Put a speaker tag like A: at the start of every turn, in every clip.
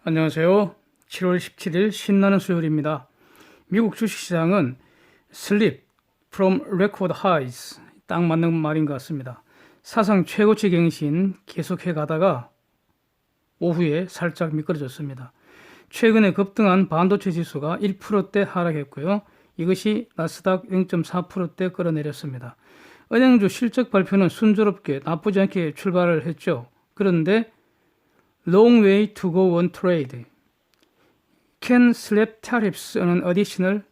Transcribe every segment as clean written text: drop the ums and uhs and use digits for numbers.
A: 안녕하세요. 7월 17일 신나는 수요일입니다. 미국 주식시장은 slip from record highs, 딱 맞는 말인 것 같습니다. 사상 최고치 갱신 계속해 가다가 오후에 살짝 미끄러졌습니다. 최근에 급등한 반도체 지수가 1%대 하락했고요. 이것이 나스닥 0.4%대 끌어내렸습니다. 은행주 실적 발표는 순조롭게 나쁘지 않게 출발을 했죠. 그런데 long way to go on trade. Can slap tariffs on an additional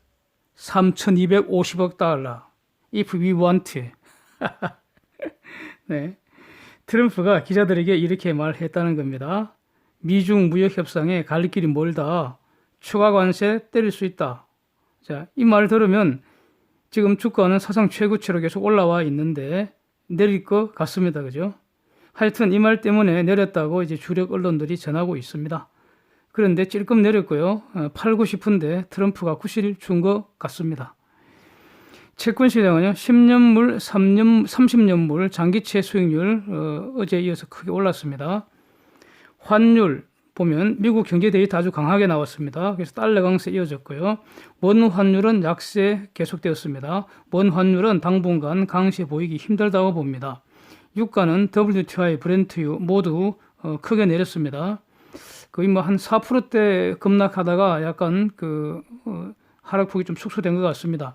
A: 3,250억 달러. If we want. 네. 트럼프가 기자들에게 이렇게 말했다는 겁니다. 미중 무역 협상에 갈 길이 멀다. 추가 관세 때릴 수 있다. 자, 이 말 들으면 지금 주가는 사상 최고치로 계속 올라와 있는데 내릴 것 같습니다. 그죠? 하여튼 이 말 때문에 내렸다고 이제 주력 언론들이 전하고 있습니다. 그런데 찔끔 내렸고요. 팔고 싶은데 트럼프가 구실 준 것 같습니다. 채권 시장은요. 10년물, 30년물 장기채 수익률 어제 이어서 크게 올랐습니다. 환율 보면 미국 경제 데이터 아주 강하게 나왔습니다. 그래서 달러 강세 이어졌고요. 원 환율은 약세 계속되었습니다. 원 환율은 당분간 강세 보이기 힘들다고 봅니다. 유가는 WTI, 브렌트유 모두 크게 내렸습니다. 거의 뭐 한 4%대 급락하다가 약간 하락폭이 좀 축소된 것 같습니다.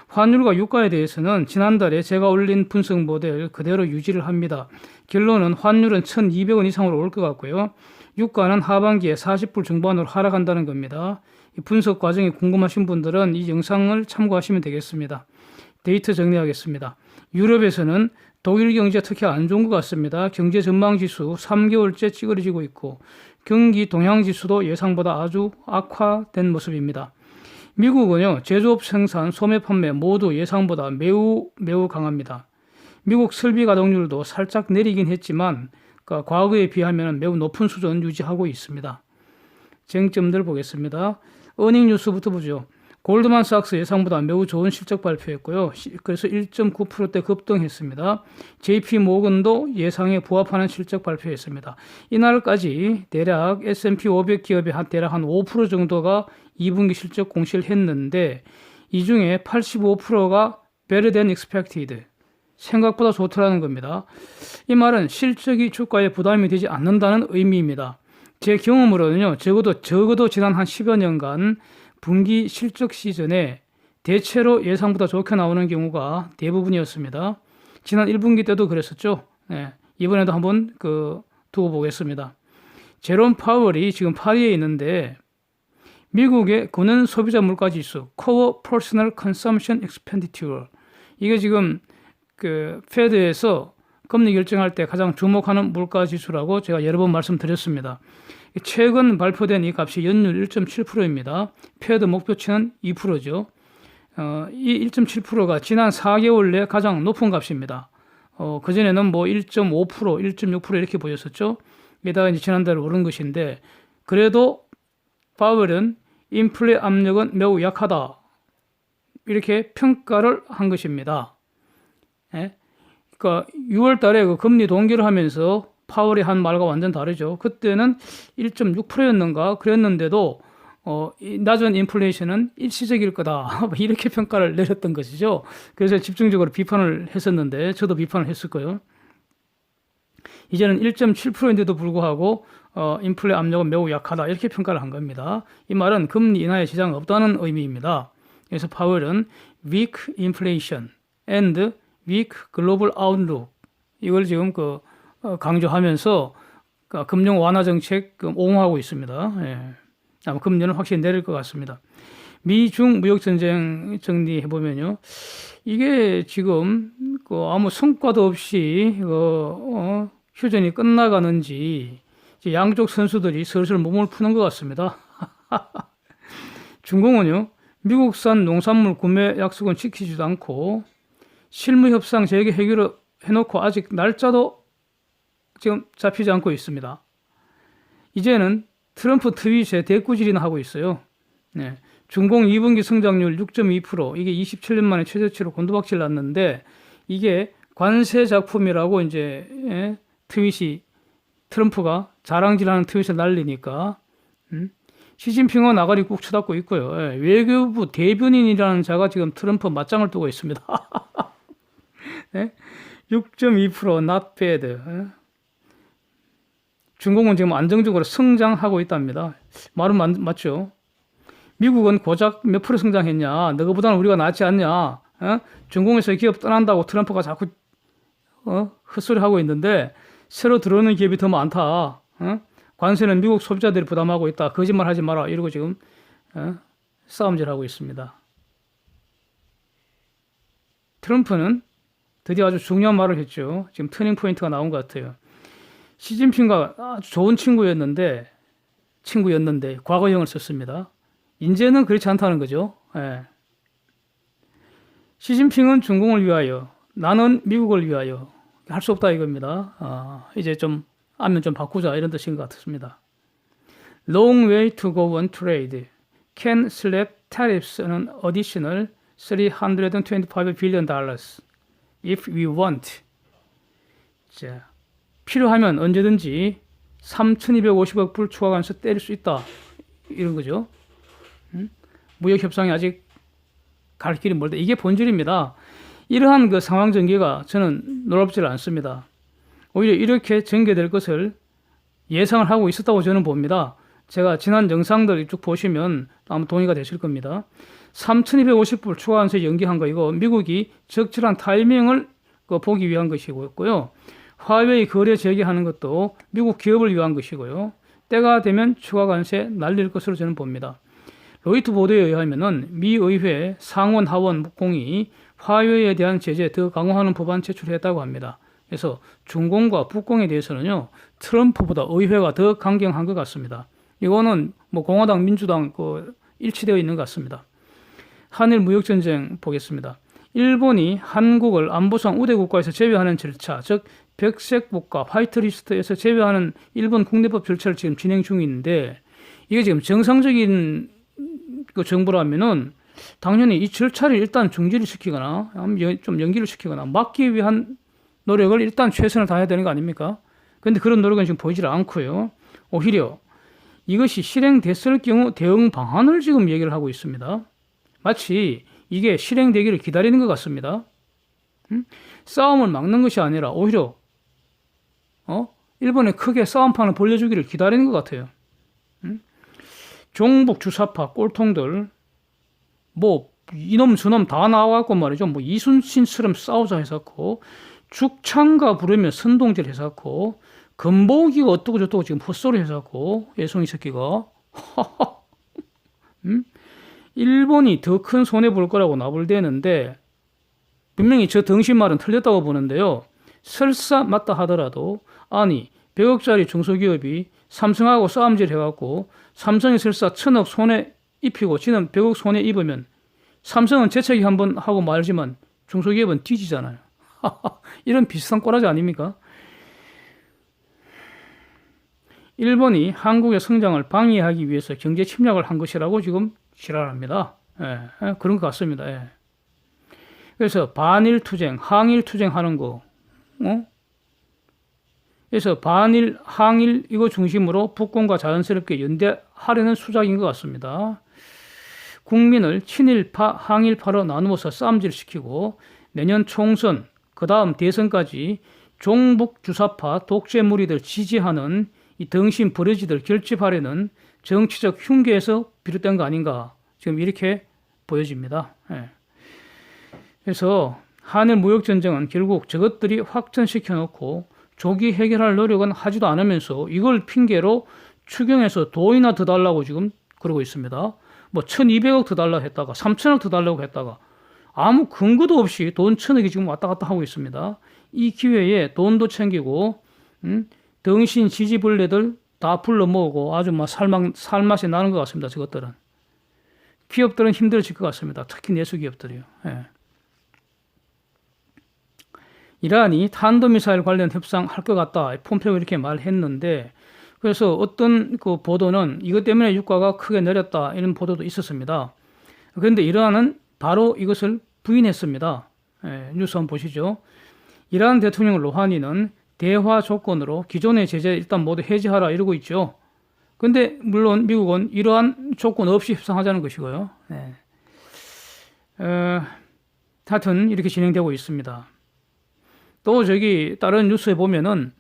A: 환율과 유가에 대해서는 지난달에 제가 올린 분석 모델 그대로 유지를 합니다. 결론은 환율은 1,200원 이상으로 올 것 같고요. 유가는 하반기에 40불 중반으로 하락한다는 겁니다. 이 분석 과정이 궁금하신 분들은 이 영상을 참고하시면 되겠습니다. 데이터 정리하겠습니다. 유럽에서는 독일 경제 특히 안 좋은 것 같습니다. 경제 전망 지수 3개월째 찌그러지고 있고 경기 동향 지수도 예상보다 아주 악화된 모습입니다. 미국은요, 제조업 생산, 소매 판매 모두 예상보다 매우 강합니다. 미국 설비 가동률도 살짝 내리긴 했지만 과거에 비하면 매우 높은 수준 유지하고 있습니다. 쟁점들 보겠습니다. 어닝 뉴스부터 보죠. 골드만삭스 예상보다 매우 좋은 실적 발표했고요. 그래서 1.9%대 급등했습니다. JP모건도 예상에 부합하는 실적 발표했습니다. 이날까지 대략 S&P 500 기업의 대략 한 5% 정도가 2분기 실적 공시를 했는데 이 중에 85%가 better than expected. 생각보다 좋더라는 겁니다. 이 말은 실적이 주가에 부담이 되지 않는다는 의미입니다. 제 경험으로는요. 적어도 지난 한 10여 년간 분기 실적 시즌에 대체로 예상보다 좋게 나오는 경우가 대부분이었습니다. 지난 1분기 때도 그랬었죠. 네, 이번에도 한번 두고 보겠습니다. 제롬 파월이 지금 파리에 있는데 미국의 근원 소비자 물가 지수 Core Personal Consumption Expenditure 이게 지금 페드에서 금리 결정할 때 가장 주목하는 물가 지수라고 제가 여러 번 말씀드렸습니다. 최근 발표된 이 값이 연율 1.7%입니다. 페드 목표치는 2%죠. 이 1.7%가 지난 4개월 내 가장 높은 값입니다. 그전에는 뭐 1.5%, 1.6% 이렇게 보였었죠. 게다가 이제 지난달에 오른 것인데, 그래도 파월은 인플레 압력은 매우 약하다. 이렇게 평가를 한 것입니다. 예? 그러니까 6월 달에 금리 동결을 하면서 파월이 한 말과 완전 다르죠. 그때는 1.6%였는가 그랬는데도 낮은 인플레이션은 일시적일 거다. 이렇게 평가를 내렸던 것이죠. 그래서 집중적으로 비판을 했었는데 저도 비판을 했을 거예요. 이제는 1.7%인데도 불구하고 인플레 압력은 매우 약하다. 이렇게 평가를 한 겁니다. 이 말은 금리 인하에 지장 없다는 의미입니다. 그래서 파월은 weak inflation and weak global outlook 이걸 지금 강조하면서 금융 완화 정책 옹호하고 있습니다. 예. 아마 금리는 확실히 내릴 것 같습니다. 미중 무역 전쟁 정리해 보면요, 이게 지금 아무 성과도 없이 휴전이 끝나가는지 양쪽 선수들이 슬슬 몸을 푸는 것 같습니다. 중공은요, 미국산 농산물 구매 약속은 지키지도 않고 실무 협상 재개 해결을 해놓고 아직 날짜도 지금 잡히지 않고 있습니다. 이제는 트럼프 트윗에 대꾸질이나 하고 있어요. 네. 중공 2분기 성장률 6.2%, 이게 27년 만에 최저치로 곤두박질 났는데 이게 관세 작품이라고 이제 트윗이 트럼프가 자랑질하는 트윗을 날리니까 시진핑은 나가리 꾹 쳐닫고 있고요. 예, 외교부 대변인이라는 자가 지금 트럼프 맞짱을 뜨고 있습니다. 예? 6.2% not bad. 예? 중국은 지금 안정적으로 성장하고 있답니다. 말은 맞죠. 미국은 고작 몇 프로 성장했냐, 너희보다는 우리가 낫지 않냐, 어? 중국에서 기업 떠난다고 트럼프가 자꾸 헛소리하고 있는데 새로 들어오는 기업이 더 많다. 어? 관세는 미국 소비자들이 부담하고 있다. 거짓말하지 마라. 이러고 지금 싸움질하고 있습니다. 트럼프는 드디어 아주 중요한 말을 했죠. 지금 터닝 포인트가 나온 것 같아요. 시진핑과 아주 좋은 친구였는데 과거형을 썼습니다. 이제는 그렇지 않다는 거죠. 예. 시진핑은 중국을 위하여, 나는 미국을 위하여 할 수 없다 이겁니다. 이제 좀 안면 좀 바꾸자 이런 뜻인 것 같습니다. Long way to go on trade. Can slap tariffs on an additional $325 billion if we want. 자, 필요하면 언제든지 3,250억 불 추가 관세 때릴 수 있다. 이런 거죠. 무역 협상이 아직 갈 길이 멀다. 이게 본질입니다. 이러한 그 상황 전개가 저는 놀랍지 않습니다. 오히려 이렇게 전개될 것을 예상을 하고 있었다고 저는 봅니다. 제가 지난 영상들 쭉 보시면 아마 동의가 되실 겁니다. 3,250불 추가 관세 연기한 거 이거 미국이 적절한 타이밍을 보기 위한 것이고요. 화웨이 거래 재개하는 것도 미국 기업을 위한 것이고요. 때가 되면 추가 관세 날릴 것으로 저는 봅니다. 로이터 보도에 의하면은 미 의회 상원 하원 국공이 화웨이에 대한 제재 더 강화하는 법안 제출했다고 합니다. 그래서 중공과 북공에 대해서는요 트럼프보다 의회가 더 강경한 것 같습니다. 이거는 뭐 공화당 민주당 일치되어 있는 것 같습니다. 한일 무역 전쟁 보겠습니다. 일본이 한국을 안보상 우대 국가에서 제외하는 절차, 즉 백색 국가 화이트리스트에서 제외하는 일본 국내법 절차를 지금 진행 중인데 이게 지금 정상적인 그 정부라면은 당연히 이 절차를 일단 중지를 시키거나 좀 연기를 시키거나 막기 위한 노력을 일단 최선을 다해야 되는 거 아닙니까? 그런데 그런 노력은 지금 보이질 않고요. 오히려 이것이 실행됐을 경우 대응 방안을 지금 얘기를 하고 있습니다. 마치 이게 실행되기를 기다리는 것 같습니다. 싸움을 막는 것이 아니라 오히려 일본에 크게 싸움판을 벌려주기를 기다리는 것 같아요. 종북 주사파 꼴통들 뭐 이놈 저놈 다 나와갖고 말이죠. 뭐 이순신처럼 싸우자 해서고 죽창가 부르면 선동질 해서고 건보기가 어떠고 저떠고 지금 헛소리 해서고 예송이 새끼가 일본이 더 큰 손해 볼 거라고 나불대는데 분명히 저 덩신 말은 틀렸다고 보는데요. 설사 맞다 하더라도 아니 100억짜리 중소기업이 삼성하고 싸움질 해갖고 삼성이 설사 1,000억 손해 입히고 지는 100억 손해 입으면 삼성은 재채기 한번 하고 말지만 중소기업은 뒤지잖아요. 이런 비슷한 꼬라지 아닙니까? 일본이 한국의 성장을 방해하기 위해서 경제 침략을 한 것이라고 지금 지랄합니다. 예, 그런 것 같습니다. 예. 그래서 반일 투쟁, 항일 투쟁 하는 거, 그래서 반일, 항일 이거 중심으로 북권과 자연스럽게 연대하려는 수작인 것 같습니다. 국민을 친일파, 항일파로 나누어서 싸움질시키고 내년 총선, 그 다음 대선까지 종북 주사파 독재무리들 지지하는 이 덩신 버러지들 결집하려는 정치적 흉계에서 비롯된 거 아닌가 지금 이렇게 보여집니다. 예. 그래서 한일 무역전쟁은 결국 저것들이 확전시켜 놓고 조기 해결할 노력은 하지도 않으면서 이걸 핑계로 추경해서 돈이나 더 달라고 지금 그러고 있습니다. 뭐 1,200억 더 달라고 했다가 3,000억 더 달라고 했다가 아무 근거도 없이 돈 1,000억이 지금 왔다 갔다 하고 있습니다. 이 기회에 돈도 챙기고 덩신 지지벌레들 다 불러 모으고 아주 막 살맛이 나는 것 같습니다. 저것들은. 기업들은 힘들어질 것 같습니다. 특히 내수기업들이요. 예. 이란이 탄도미사일 관련 협상할 것 같다. 폼페오 이렇게 말했는데 그래서 어떤 그 보도는 이것 때문에 유가가 크게 내렸다 이런 보도도 있었습니다. 그런데 이란은 바로 이것을 부인했습니다. 예, 뉴스 한번 보시죠. 이란 대통령 로하니는 대화 조건으로 기존의 제재 일단 모두 해제하라 이러고 있죠. 근데 물론 미국은 이러한 조건 없이 협상하자는 것이고요. 네. 하여튼 이렇게 진행되고 있습니다. 또 다른 뉴스에 보면은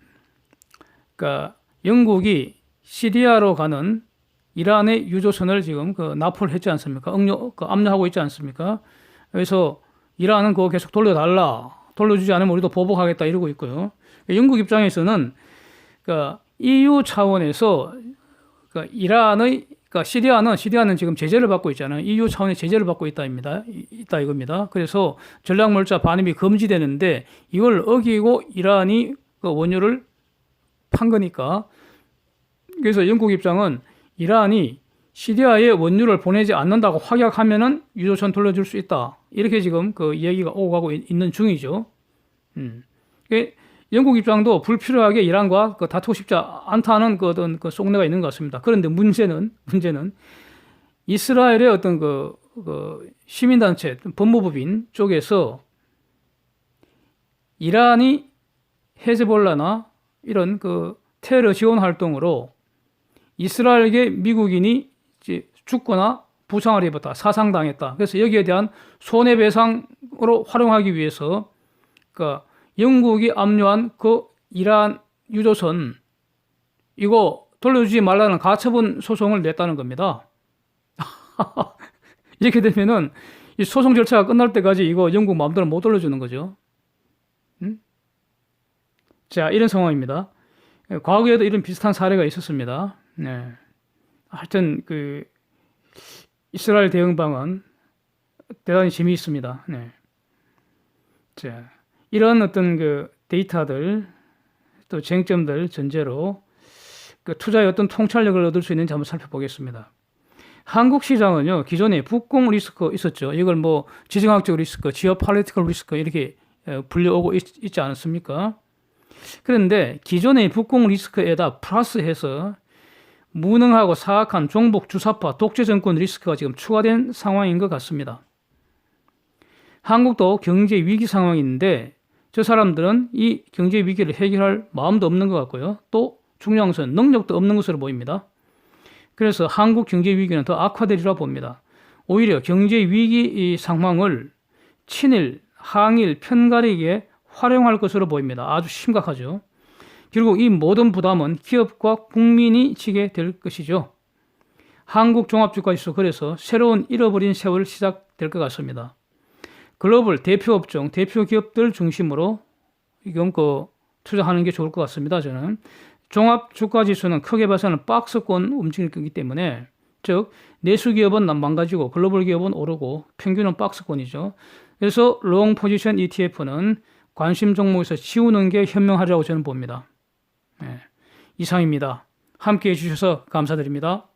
A: 그러니까 영국이 시리아로 가는 이란의 유조선을 지금 납포를 했지 않습니까? 압류하고 있지 않습니까? 그래서 이란은 그거 계속 돌려달라. 돌려주지 않으면 우리도 보복하겠다 이러고 있고요. 영국 입장에서는 EU 차원에서 시리아는 지금 제재를 받고 있잖아요. EU 차원의 제재를 받고 있다 이겁니다. 그래서 전략물자 반입이 금지되는데 이걸 어기고 이란이 원유를 판 거니까. 그래서 영국 입장은 이란이 시리아에 원유를 보내지 않는다고 확약하면은 유조선 돌려줄 수 있다. 이렇게 지금 이야기가 오고 가고 있는 중이죠. 영국 입장도 불필요하게 이란과 다투고 싶지 않다는 어떤 속내가 있는 것 같습니다. 그런데 문제는 이스라엘의 어떤 시민단체, 법무부인 쪽에서 이란이 헤즈볼라나 이런 테러 지원 활동으로 이스라엘계 미국인이 죽거나 부상을 입었다, 사상당했다. 그래서 여기에 대한 손해배상으로 활용하기 위해서 영국이 압류한 이란 유조선 이거 돌려주지 말라는 가처분 소송을 냈다는 겁니다. 이렇게 되면은 이 소송 절차가 끝날 때까지 이거 영국 마음대로 못 돌려주는 거죠. 자, 이런 상황입니다. 과거에도 이런 비슷한 사례가 있었습니다. 네. 하여튼 이스라엘 대응방은 대단히 재미있습니다. 네. 자, 이런 어떤 데이터들 또 쟁점들 전제로 투자의 어떤 통찰력을 얻을 수 있는지 한번 살펴보겠습니다. 한국 시장은요, 기존에 북공 리스크 있었죠. 이걸 지정학적 리스크, 지오폴리티컬 리스크 이렇게 불려오고 있지 않았습니까? 그런데 기존의 북공 리스크에다 플러스해서 무능하고 사악한 종북 주사파 독재 정권 리스크가 지금 추가된 상황인 것 같습니다. 한국도 경제 위기 상황인데 저 사람들은 이 경제 위기를 해결할 마음도 없는 것 같고요. 또 중요한 것은 능력도 없는 것으로 보입니다. 그래서 한국 경제 위기는 더 악화되리라 봅니다. 오히려 경제 위기 상황을 친일, 항일, 편가르기에 활용할 것으로 보입니다. 아주 심각하죠. 결국 이 모든 부담은 기업과 국민이 지게 될 것이죠. 한국 종합주가지수 그래서 새로운 잃어버린 세월 시작될 것 같습니다. 글로벌 대표 업종, 대표 기업들 중심으로 이건 투자하는 게 좋을 것 같습니다. 저는 종합주가지수는 크게 봐서는 박스권 움직일 거기 때문에 즉 내수 기업은 망가지고 글로벌 기업은 오르고 평균은 박스권이죠. 그래서 롱 포지션 ETF는 관심 종목에서 지우는 게 현명하리라고 저는 봅니다. 네, 이상입니다. 함께해 주셔서 감사드립니다.